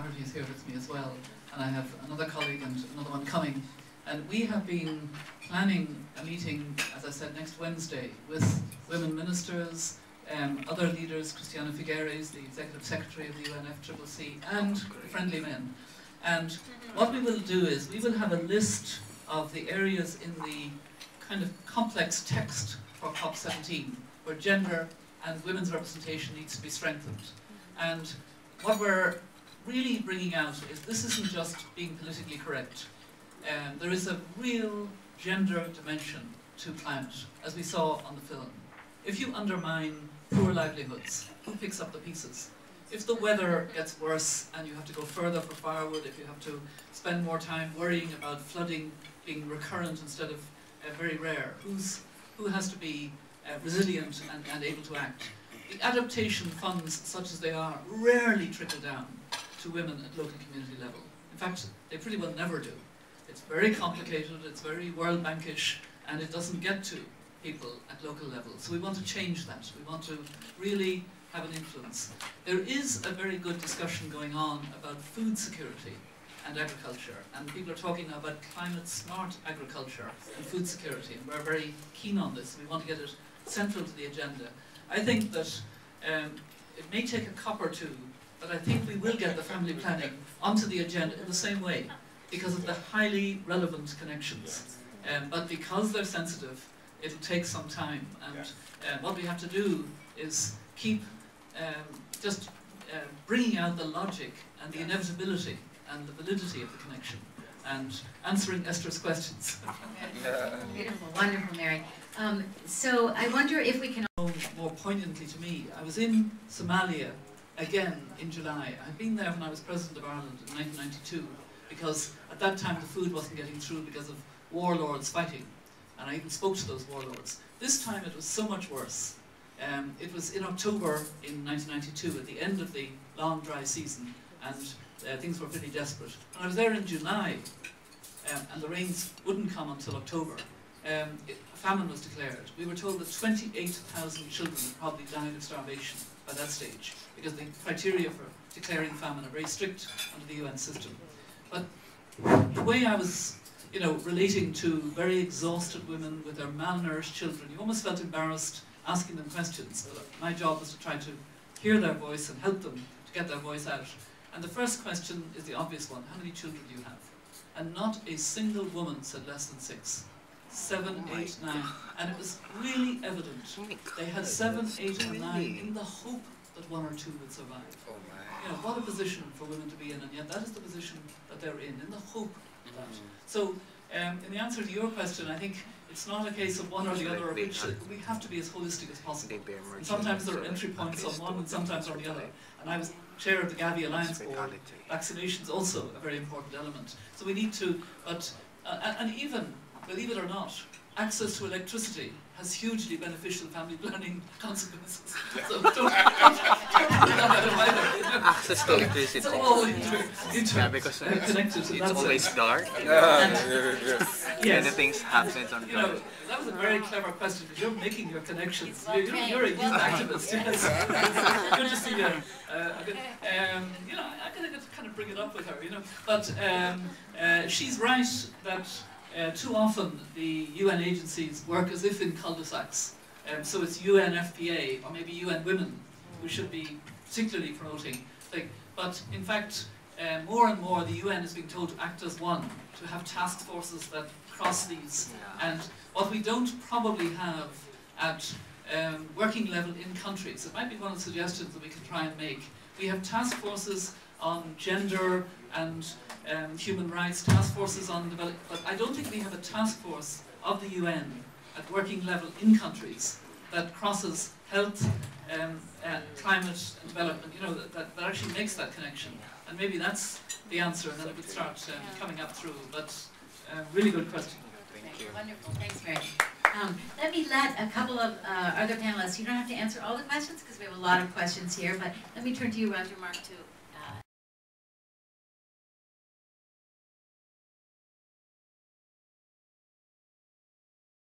Doherty is here with me as well, and I have another colleague and another one coming. And we have been planning a meeting, as I said, next Wednesday with women ministers, other leaders, Christiana Figueres, the Executive Secretary of the UNFCCC, and Friendly Men. And what we will do is we will have a list of the areas in the kind of complex text for COP17 where gender and women's representation needs to be strengthened. And what we're really bringing out is this isn't just being politically correct. There is a real gender dimension to climate, as we saw on the film. If you undermine poor livelihoods, who picks up the pieces? If the weather gets worse and you have to go further for firewood, if you have to spend more time worrying about flooding being recurrent instead of very rare, who has to be resilient and able to act? The adaptation funds, such as they are, rarely trickle down to women at local community level. In fact, they pretty well never do. It's very complicated, it's very World Bankish, and it doesn't get to people at local level. So we want to change that. We want to really have an influence. There is a very good discussion going on about food security and agriculture, and people are talking now about climate smart agriculture and food security, and we're very keen on this. We want to get it central to the agenda. I think that it may take a COP or two, but I think we will get the family planning onto the agenda in the same way, because of the highly relevant connections. But because they're sensitive, it'll take some time. And what we have to do is keep bringing out the logic and the inevitability and the validity of the connection, and answering Esther's questions. Beautiful, wonderful, Mary. So I wonder if we can... More poignantly to me, I was in Somalia again in July. I'd been there when I was President of Ireland in 1992, because at that time the food wasn't getting through because of warlords fighting, and I even spoke to those warlords. This time it was so much worse. It was in October in 1992, at the end of the long dry season, and things were pretty desperate. And I was there in July, and the rains wouldn't come until October. Famine was declared. We were told that 28,000 children had probably died of starvation by that stage, because the criteria for declaring famine are very strict under the UN system. But the way I was, relating to very exhausted women with their malnourished children, you almost felt embarrassed asking them questions. But my job was to try to hear their voice and help them to get their voice out. And the first question is the obvious one: how many children do you have? And not a single woman said less than 6. 7, 8, 9, and it was really evident. They had 7, 8, or 9 in the hope that 1 or 2 would survive. What a position for women to be in, and yet that is the position that they're in the hope of that. So, in the answer to your question, I think it's not a case of one or the other of which. We have to be as holistic as possible. And sometimes there are entry points on one and sometimes on the other. And I was chair of the Gavi Alliance Board. Vaccination's also a very important element. So we need to, and even, believe it or not, access to electricity has hugely beneficial family planning consequences. So don't put that out of either. Access to electricity. It's all connected to it's always dark. Yes. Many things happen on that was a very clever question, because you're making your connections. You're a youth activist. Yes. Good to see you. I'm going to kind of bring it up with her, But she's right that too often the UN agencies work as if in cul-de-sacs. So it's UNFPA or maybe UN Women who should be particularly promoting. But in fact, more and more the UN is being told to act as one, to have task forces that cross these. And what we don't probably have at working level in countries, it might be one of the suggestions that we can try and make. We have task forces on gender and human rights, task forces on development, but I don't think we have a task force of the UN at working level in countries that crosses health, climate and development, that actually makes that connection. And maybe that's the answer, and then it would start coming up through. But really good question. Thank you. Wonderful. Thanks, Mary. Let me let a couple of other panelists, you don't have to answer all the questions because we have a lot of questions here, but let me turn to you, Roger Mark, too.